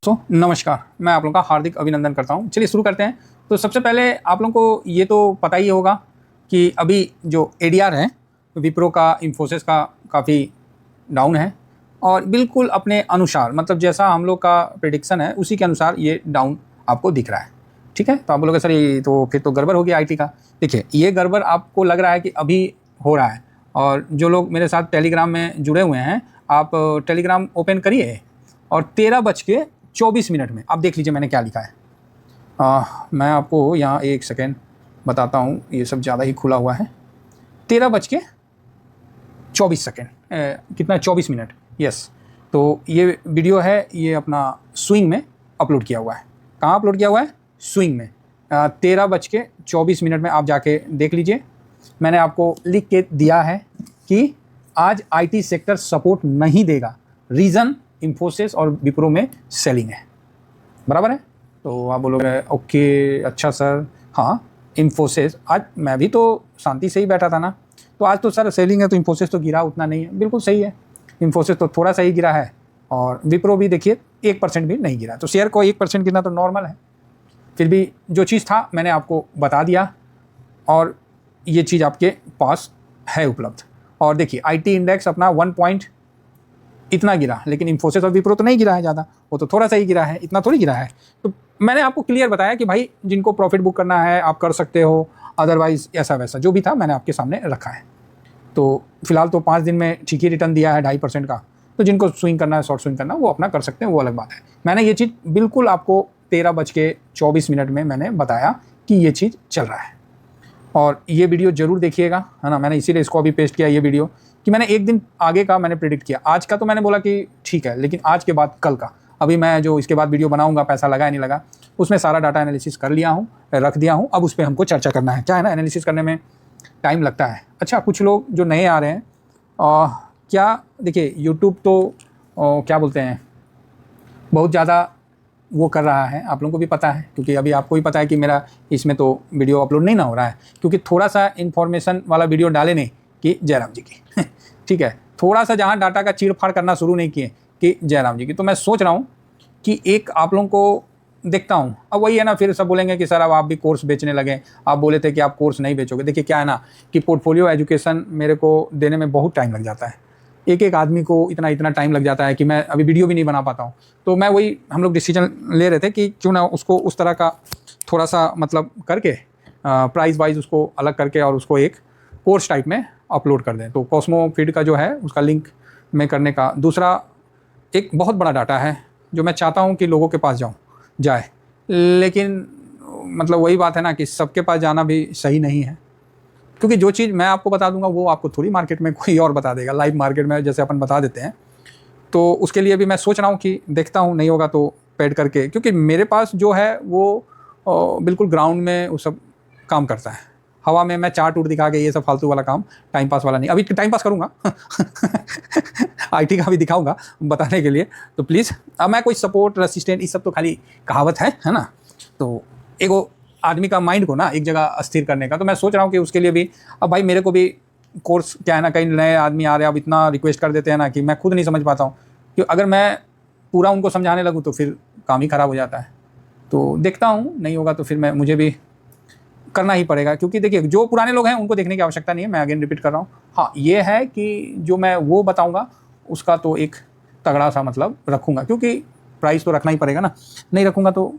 नमस्कार, मैं आप लोगों का हार्दिक अभिनंदन करता हूँ। चलिए शुरू करते हैं। तो सबसे पहले आप लोगों को ये तो पता ही होगा कि अभी जो एडीआर है, विप्रो का, इन्फोसिस का काफ़ी डाउन है और बिल्कुल अपने अनुसार, मतलब जैसा हम लोग का प्रेडिक्शन है उसी के अनुसार ये डाउन आपको दिख रहा है। ठीक है, तो आप बोलोगे सर ये तो फिर तो गड़बड़ हो गया आईटी का। देखिए, ये गड़बड़ आपको लग रहा है कि अभी हो रहा है, और जो लोग मेरे साथ टेलीग्राम में जुड़े हुए हैं, आप टेलीग्राम ओपन करिए और 13:24 में आप देख लीजिए मैंने क्या लिखा है। मैं आपको यहाँ एक सेकेंड बताता हूँ, ये सब ज़्यादा ही खुला हुआ है। 13:24, कितना, 24 मिनट। यस, तो ये वीडियो है, ये अपना स्विंग में अपलोड किया हुआ है। कहाँ अपलोड किया हुआ है? स्विंग में। 13:24 में आप जाके देख लीजिए। मैंने आपको लिख के दिया है कि आज आईटी सेक्टर सपोर्ट नहीं देगा। रीज़न इन्फोसिस और विप्रो में सेलिंग है। बराबर है? तो आप बोलोगे ओके, अच्छा सर। हाँ, इन्फोसिस आज मैं भी तो शांति से ही बैठा था ना, तो आज तो सर सेलिंग है, तो इन्फोसिस तो गिरा उतना नहीं है। बिल्कुल सही है, इन्फोसिस तो थोड़ा सा ही गिरा है और विप्रो भी देखिए 1% भी नहीं गिरा। तो शेयर को 1% गिरना तो नॉर्मल है। फिर भी जो चीज़ था मैंने आपको बता दिया और ये चीज़ आपके पास है उपलब्ध। और देखिए, आईटी इंडेक्स अपना 1 पॉइंट इतना गिरा, लेकिन इन्फोसिस और विप्रो तो नहीं गिरा है ज़्यादा, वो तो थोड़ा सा ही गिरा है, इतना थोड़ी गिरा है। तो मैंने आपको क्लियर बताया कि भाई जिनको प्रॉफिट बुक करना है आप कर सकते हो, अदरवाइज ऐसा वैसा जो भी था मैंने आपके सामने रखा है। तो फिलहाल तो 5 दिन में ठीक ही रिटर्न दिया है 2.5% का। तो जिनको स्विंग करना है, शॉर्ट स्विंग करना है, वो अपना कर सकते हैं, वो अलग बात है। मैंने ये चीज़ बिल्कुल आपको 13:24 में मैंने बताया कि ये चीज़ चल रहा है। और ये वीडियो ज़रूर देखिएगा, है ना। मैंने इसीलिए इसको अभी पेस्ट किया ये वीडियो कि मैंने एक दिन आगे का मैंने प्रेडिक्ट किया। आज का तो मैंने बोला कि ठीक है, लेकिन आज के बाद कल का, अभी मैं जो इसके बाद वीडियो बनाऊंगा, पैसा लगा नहीं लगा, उसमें सारा डाटा एनालिसिस कर लिया हूँ, रख दिया हूँ। अब उस पर हमको चर्चा करना है। क्या है ना, एनालिसिस करने में टाइम लगता है। अच्छा, कुछ लोग जो नए आ रहे हैं, क्या देखिए, यूट्यूब तो क्या बोलते हैं, बहुत ज़्यादा वो कर रहा है, आप लोगों को भी पता है, क्योंकि अभी आपको भी पता है कि मेरा इसमें तो वीडियो अपलोड नहीं ना हो रहा है, क्योंकि थोड़ा सा इन्फॉर्मेशन वाला वीडियो डाले नहीं कि जयराम जी की ठीक है, थोड़ा सा जहाँ डाटा का चीड़ फाड़ करना शुरू नहीं किए कि जयराम जी की। तो मैं सोच रहा हूँ कि एक आप लोगों को देखता हूँ। अब वही है ना, फिर सब बोलेंगे कि सर अब आप भी कोर्स बेचने लगे, आप बोले थे कि आप कोर्स नहीं बेचोगे। देखिए क्या है ना, कि पोर्टफोलियो एजुकेशन मेरे को देने में बहुत टाइम लग जाता है। एक एक आदमी को इतना इतना टाइम लग जाता है कि मैं अभी वीडियो भी नहीं बना पाता हूँ। तो मैं वही, हम लोग डिसीजन ले रहे थे कि क्यों ना उसको उस तरह का थोड़ा सा मतलब करके प्राइस वाइज उसको अलग करके और उसको एक कोर्स टाइप में अपलोड कर दें। तो कॉस्मो फीड का जो है उसका लिंक में करने का। दूसरा, एक बहुत बड़ा डाटा है जो मैं चाहता हूँ कि लोगों के पास जाए, लेकिन मतलब वही बात है ना कि सबके पास जाना भी सही नहीं है, क्योंकि जो चीज़ मैं आपको बता दूंगा वो आपको थोड़ी मार्केट में कोई और बता देगा, लाइव मार्केट में जैसे अपन बता देते हैं। तो उसके लिए भी मैं सोच रहा हूँ कि देखता हूँ, नहीं होगा तो पेड करके, क्योंकि मेरे पास जो है वो बिल्कुल ग्राउंड में वो सब काम करता है। हवा में मैं चार्ट उट दिखा के ये सब फालतू वाला काम, टाइम पास वाला नहीं। अभी टाइम पास करूँगा आईटी का भी दिखाऊंगा बताने के लिए। तो प्लीज़, अब मैं कोई सपोर्ट रेसिस्टेंट, इस सब तो खाली कहावत है ना। तो एगो आदमी का माइंड को ना एक जगह स्थिर करने का, तो मैं सोच रहा हूँ कि उसके लिए भी अब भाई मेरे को भी कोर्स, क्या है ना, कई नए आदमी आ रहे हैं, अब इतना रिक्वेस्ट कर देते हैं ना कि मैं खुद नहीं समझ पाता हूँ कि अगर मैं पूरा उनको समझाने लगूँ तो फिर काम ही ख़राब हो जाता है। तो देखता हूँ, नहीं होगा तो फिर मुझे भी करना ही पड़ेगा, क्योंकि देखिए जो पुराने लोग हैं उनको देखने की आवश्यकता नहीं है। मैं अगेन रिपीट कर रहा हूँ। हाँ, ये है कि जो मैं वो बताऊँगा उसका तो एक तगड़ा सा मतलब रखूँगा, क्योंकि प्राइस तो रखना ही पड़ेगा ना। नहीं रखूँगा तो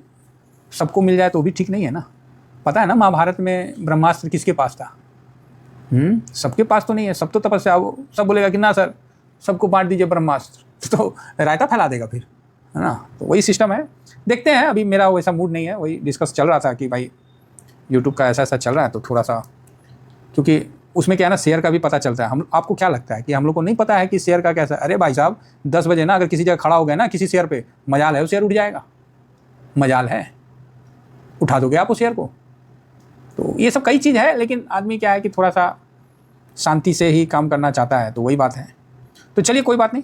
सबको मिल जाए तो भी ठीक नहीं है ना। पता है ना, महाभारत में ब्रह्मास्त्र किसके पास था? सबके पास तो नहीं है। सब तो तपस्या, सब बोलेगा कि ना सर सबको बांट दीजिए ब्रह्मास्त्र, तो रायता फैला देगा फिर, है ना। तो वही सिस्टम है, देखते हैं। अभी मेरा वैसा मूड नहीं है। वही डिस्कस चल रहा था कि भाई यूट्यूब का ऐसा ऐसा चल रहा है, तो थोड़ा सा, क्योंकि उसमें क्या है ना, शेयर का भी पता चलता है। हम, आपको क्या लगता है कि हम लोग को नहीं पता है कि शेयर का कैसा? अरे भाई साहब, 10 बजे ना अगर किसी जगह खड़ा हो गया ना किसी शेयर पे, मजाल है वो शेयर उठ जाएगा, मजाल है, उठा दोगे आप उस शेयर को। तो ये सब कई चीज़ है, लेकिन आदमी क्या है कि थोड़ा सा शांति से ही काम करना चाहता है, तो वही बात है। तो चलिए कोई बात नहीं,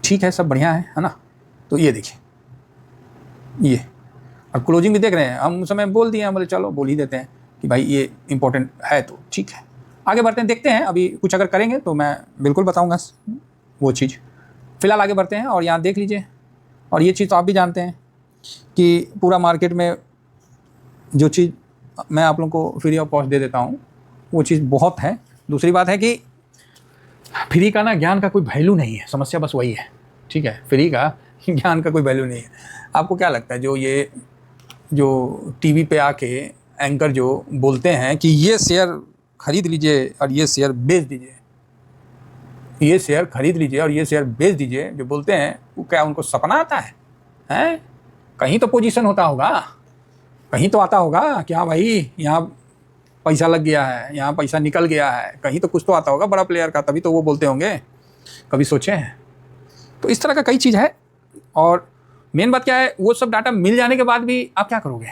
ठीक है, सब बढ़िया है ना। तो ये देखिए, ये अब क्लोजिंग भी देख रहे हैं हम, उस समय बोल दिए, हम बोले चलो बोल ही देते हैं कि भाई ये इंपॉर्टेंट है, तो ठीक है आगे बढ़ते हैं, देखते हैं। अभी कुछ अगर करेंगे तो मैं बिल्कुल बताऊंगा वो चीज़। फिलहाल आगे बढ़ते हैं और यहाँ देख लीजिए, और ये चीज़ तो आप भी जानते हैं कि पूरा मार्केट में जो चीज़ मैं आप लोगों को फ्री ऑफ कॉस्ट दे देता हूँ वो चीज़ बहुत है। दूसरी बात है कि फ्री का ना ज्ञान का कोई वैल्यू नहीं है, समस्या बस वही है, ठीक है। फ्री का ज्ञान का कोई वैल्यू नहीं है। आपको क्या लगता है जो टीवी पे आके एंकर जो बोलते हैं कि ये शेयर खरीद लीजिए और ये शेयर बेच दीजिए, ये शेयर खरीद लीजिए और ये शेयर बेच दीजिए, जो बोलते हैं वो क्या उनको सपना आता है? हैं? कहीं तो पोजीशन होता होगा, कहीं तो आता होगा कि हाँ भाई यहाँ पैसा लग गया है, यहाँ पैसा निकल गया है, कहीं तो कुछ तो आता होगा बड़ा प्लेयर का, तभी तो वो बोलते होंगे। कभी सोचे हैं? तो इस तरह का कई चीज़ है। और मेन बात क्या है, वो सब डाटा मिल जाने के बाद भी आप क्या करोगे?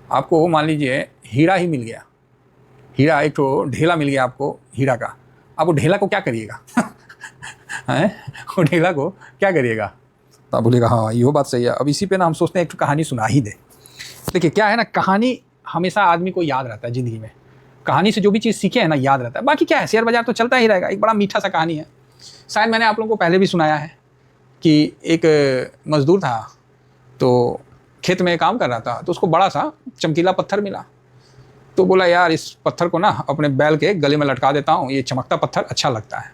आपको मान लीजिए हीरा ही मिल गया, हीरा एक तो ढेला मिल गया आपको हीरा का, आप वो ढेला को क्या करिएगा? हैं? वो ढेला को क्या करिएगा? तो आप बोलेगा हाँ ये बात सही है। अब इसी पे ना हम सोचते हैं एक कहानी सुना ही दे। देखिए क्या है ना, कहानी हमेशा आदमी को याद रहता है ज़िंदगी में। कहानी से जो भी चीज़ सीखे है ना याद रहता है। बाकी क्या है, शेयर बाजार तो चलता ही रहेगा। एक बड़ा मीठा सा कहानी है, शायद मैंने आप लोगों को पहले भी सुनाया है कि एक मज़दूर था, तो खेत में काम कर रहा था, तो उसको बड़ा सा चमकीला पत्थर मिला। तो बोला यार इस पत्थर को ना अपने बैल के गले में लटका देता हूँ, ये चमकता पत्थर अच्छा लगता है।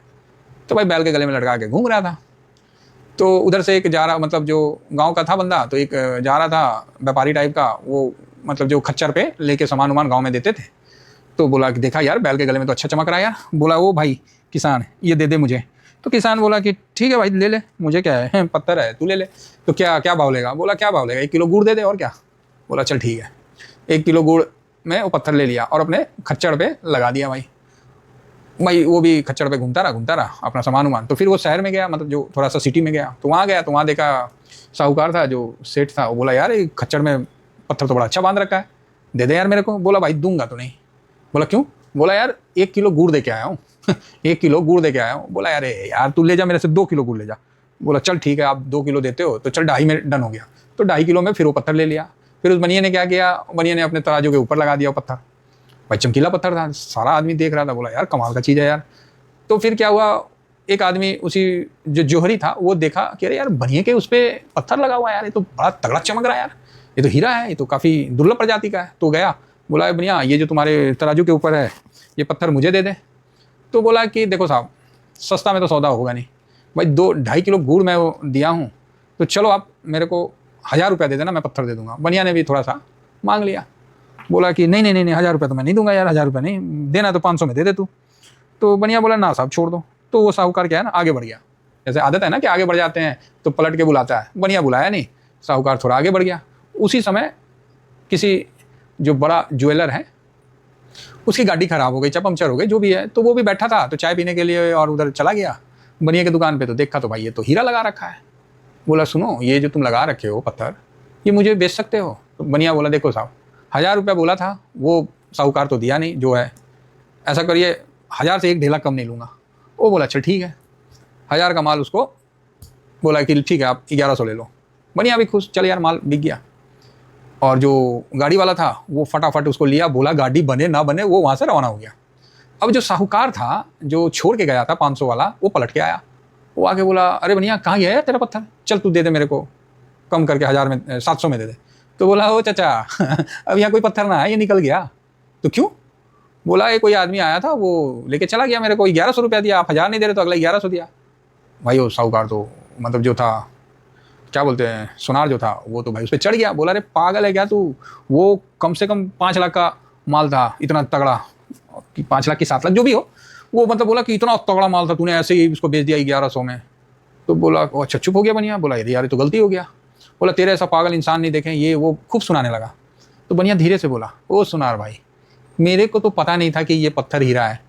तो भाई बैल के गले में लटका के घूम रहा था। तो उधर से एक जा रहा, मतलब जो गांव का था बंदा, तो एक जा रहा था व्यापारी टाइप का, वो मतलब जो खच्चर पे लेके सामान वामान गांव में देते थे। तो बोला कि देखा यार बैल के गले में तो अच्छा चमक रहा है यार। बोला ओ भाई किसान ये दे दे मुझे। तो किसान बोला कि ठीक है भाई ले ले, मुझे क्या है, पत्थर है तू ले ले। तो क्या भाव लेगा? बोला क्या भाव लेगा, 1 किलो गुड़ दे दे और क्या। बोला चल ठीक है। 1 किलो गुड़ में वो पत्थर ले लिया और अपने खच्चर पे लगा दिया। भाई वो भी खच्चर पे घूमता रहा अपना सामान उमान। तो फिर वो शहर में गया, मतलब जो थोड़ा सा सिटी में गया, तो वहाँ गया तो वहाँ देखा साहूकार था जो सेठ था, वो बोला यार ये खच्चर में पत्थर तो बड़ा अच्छा बांध रखा है, दे दे यार मेरे को। बोला भाई दूंगा तो नहीं। बोला क्यों? बोला यार 1 किलो गुड़ दे के आया हूँ 1 किलो गुड़ दे के आया हूँ। बोला अरे यार तू ले जा मेरे से 2 किलो गुड़ ले जा। बोला चल ठीक है, आप 2 किलो देते हो तो चल 2.5 में डन हो गया। तो 2.5 किलो में फिर वो पत्थर ले लिया। फिर उस बनिए ने क्या किया, बनिए ने अपने तराजू के ऊपर लगा दिया वो पत्थर। भाई चमकीला पत्थर था, सारा आदमी देख रहा था। बोला यार कमाल का चीज़ है यार। तो फिर क्या हुआ, एक आदमी उसी जो जोहरी था वो देखा कि अरे यार बनिए के उस पर पत्थर लगा हुआ है यार, ये तो बड़ा तगड़ा चमक रहा है यार, ये तो हीरा है, ये तो काफ़ी दुर्लभ प्रजाति का है। तो गया, बोला बनिया ये जो तुम्हारे तराजू के ऊपर है ये पत्थर मुझे दे दे। तो बोला कि देखो साहब सस्ता में तो सौदा होगा नहीं भाई, 2-2.5 किलो गुड़ मैं वो दिया हूँ, तो चलो आप मेरे को 1000 रुपया दे देना, मैं पत्थर दे दूंगा। बनिया ने भी थोड़ा सा मांग लिया। बोला कि नहीं 1000 रुपया तो मैं नहीं दूंगा यार, 1000 रुपया नहीं देना, तो 500 में दे दे तू। तो बनिया बोला ना साहब छोड़ दो। तो वो साहूकार क्या है ना आगे बढ़ गया, जैसे आदत है ना कि आगे बढ़ जाते हैं तो पलट के बुलाता है। बनिया बुलाया नहीं, साहूकार थोड़ा आगे बढ़ गया। उसी समय किसी जो बड़ा ज्वेलर है उसकी गाड़ी खराब हो गई, पंचर हो गई, जो भी है। तो वो भी बैठा था तो चाय पीने के लिए और उधर चला गया बनिया की दुकान पे। तो देखा तो भाई ये तो हीरा लगा रखा है। बोला सुनो ये जो तुम लगा रखे हो पत्थर ये मुझे बेच सकते हो? तो बनिया बोला देखो साहब 1000 रुपया बोला था, वो साहूकार तो दिया नहीं जो है, ऐसा करिए 1000 से 1 ढेला कम नहीं लूँगा। वो बोला अच्छा ठीक है। 1000 का माल उसको बोला कि ठीक है आप 1100 ले लो। बनिया भी खुश, चल यार माल बिक गया। और जो गाड़ी वाला था वो फटाफट उसको लिया, बोला गाड़ी बने ना बने वो वहाँ से रवाना हो गया। अब जो साहूकार था जो छोड़ के गया था 500 वाला, वो पलट के आया। वो आके बोला अरे बनिया कहाँ गया है तेरा पत्थर, चल तू दे दे मेरे को कम करके 1000 में 700 में दे दे। तो बोला ओ चाचा अब यहाँ कोई पत्थर ना है, ये निकल गया। तो क्यों? बोला ये कोई आदमी आया था वो लेके चला गया, मेरे को 1100 रुपया दिया, आप 1000 नहीं दे रहे तो अगला 1100 दिया। भाई वो साहूकार तो मतलब जो था क्या बोलते हैं सुनार जो था वो तो भाई उस पर चढ़ गया। बोला अरे पागल है क्या तू, वो कम से कम 5 लाख का माल था, इतना तगड़ा कि 5 लाख की 7 लाख जो भी हो, वो मतलब बोला कि इतना तगड़ा माल था, तूने ऐसे ही उसको बेच दिया 1100 में। तो बोला अच्छा चुप हो गया बनिया। बोला यार ये तो गलती हो गया। बोला तेरे ऐसा पागल इंसान नहीं देखें, ये वो खूब सुनाने लगा। तो बनिया धीरे से बोला ओ सुनार भाई मेरे को तो पता नहीं था कि ये पत्थर हीरा है,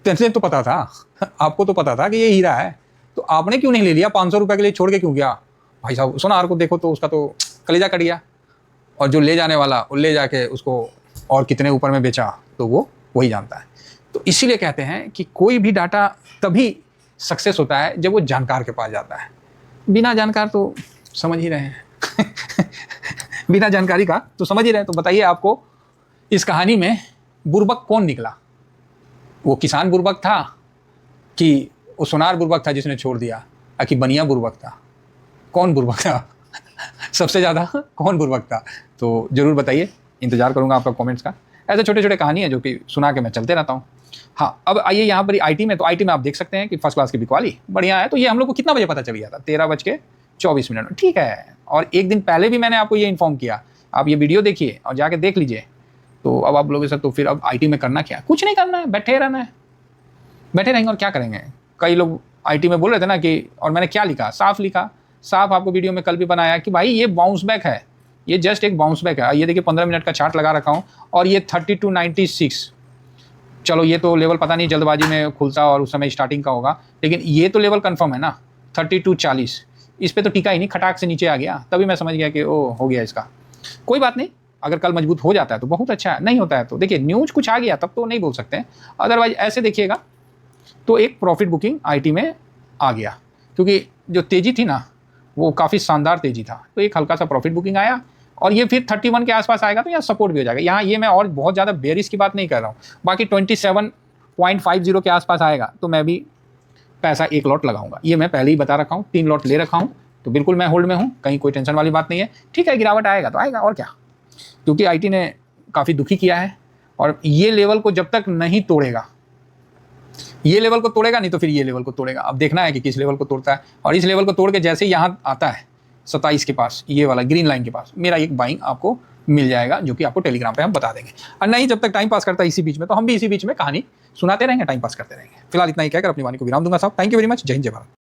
तेरे तो पता था, आपको तो पता था कि ये हीरा है, तो आपने क्यों नहीं ले लिया? 500 रुपये के लिए छोड़ के क्यों गया? भाई साहब सुनार को देखो तो उसका तो कलेजा कट गया। और जो ले जाने वाला वो ले जाके उसको और कितने ऊपर में बेचा तो वो वही जानता है। तो इसीलिए कहते हैं कि कोई भी डाटा तभी सक्सेस होता है जब वो जानकार के पास जाता है। बिना जानकार तो समझ ही रहे हैं बिना जानकारी का तो समझ ही रहे हैं। तो बताइए आपको इस कहानी में बुर्बक कौन निकला? वो किसान बुर्बक था कि वो सुनार बुर्बक था जिसने छोड़ दिया, कि बनिया बुर्बक था? कौन बुर्बक था? सबसे ज़्यादा कौन बुर्बक था? तो ज़रूर बताइए, इंतज़ार करूँगा आपका कमेंट्स का। ऐसे छोटे-छोटे कहानी है जो कि सुना के मैं चलते रहता हूँ। हाँ, अब आइए यहाँ पर आईटी में, तो आईटी में आप देख सकते हैं कि फर्स्ट क्लास की बिकवाली बढ़िया है। तो ये हम लोग को कितना बजे पता चल गया था? 13:24 में, ठीक है। और एक दिन पहले भी मैंने आपको ये इन्फॉर्म किया। आप ये वीडियो देखिए और जाके देख लीजिए। तो अब आप लोगों से, तो फिर अब आईटी में करना क्या? कुछ नहीं करना है, बैठे रहना है। बैठे रहेंगे और क्या करेंगे? कई लोग आईटी में बोल रहे थे ना कि, और मैंने क्या लिखा, साफ आपको वीडियो में कल भी बनाया कि भाई ये बाउंस बैक है, ये जस्ट एक बाउंस बैक है। ये देखिए 15 मिनट का चार्ट लगा रखा हूँ और ये 3296। चलो ये तो लेवल पता नहीं जल्दबाजी में खुलता और उस समय स्टार्टिंग का होगा, लेकिन ये तो लेवल कंफर्म है ना 3240। इस पे तो टिका ही नहीं, खटाक से नीचे आ गया। तभी मैं समझ गया कि ओ हो गया इसका। कोई बात नहीं, अगर कल मजबूत हो जाता है तो बहुत अच्छा है, नहीं होता है तो देखिए न्यूज कुछ आ गया तब तो नहीं बोल सकते हैं। अदरवाइज ऐसे देखिएगा तो एक प्रॉफिट बुकिंग आईटी में आ गया, क्योंकि जो तेजी थी ना वो काफ़ी शानदार तेजी था। तो एक हल्का सा प्रॉफिट बुकिंग आया और ये फिर 31 के आसपास आएगा तो यहाँ सपोर्ट भी हो जाएगा। यहाँ ये मैं और बहुत ज़्यादा बेरिश की बात नहीं कर रहा हूँ। बाकी 27.50 के आसपास आएगा तो मैं भी पैसा एक लॉट लगाऊंगा। ये मैं पहले ही बता रखा हूँ, 3 लॉट ले रखा हूँ, तो बिल्कुल मैं होल्ड में हूँ, कहीं कोई टेंशन वाली बात नहीं है। ठीक है, गिरावट आएगा तो आएगा और क्या, क्योंकि आईटी ने काफ़ी दुखी किया है। और ये लेवल को जब तक नहीं तोड़ेगा, ये लेवल को तोड़ेगा नहीं तो फिर ये लेवल को तोड़ेगा। अब देखना है कि किस लेवल को तोड़ता है। और इस लेवल को तोड़ के जैसे ही यहाँ आता है 27 के पास, ये वाला ग्रीन लाइन के पास, मेरा एक बाइंग आपको मिल जाएगा, जो कि आपको टेलीग्राम पे हम बता देंगे। और नहीं, जब तक टाइम पास करता है इसी बीच में, तो हम भी इसी बीच में कहानी सुनाते रहेंगे, टाइम पास करते रहेंगे। फिलहाल इतना ही कहकर अपनी वाणी को विराम दूंगा साहब। Thank you very much. जय हिंद, जय भारत।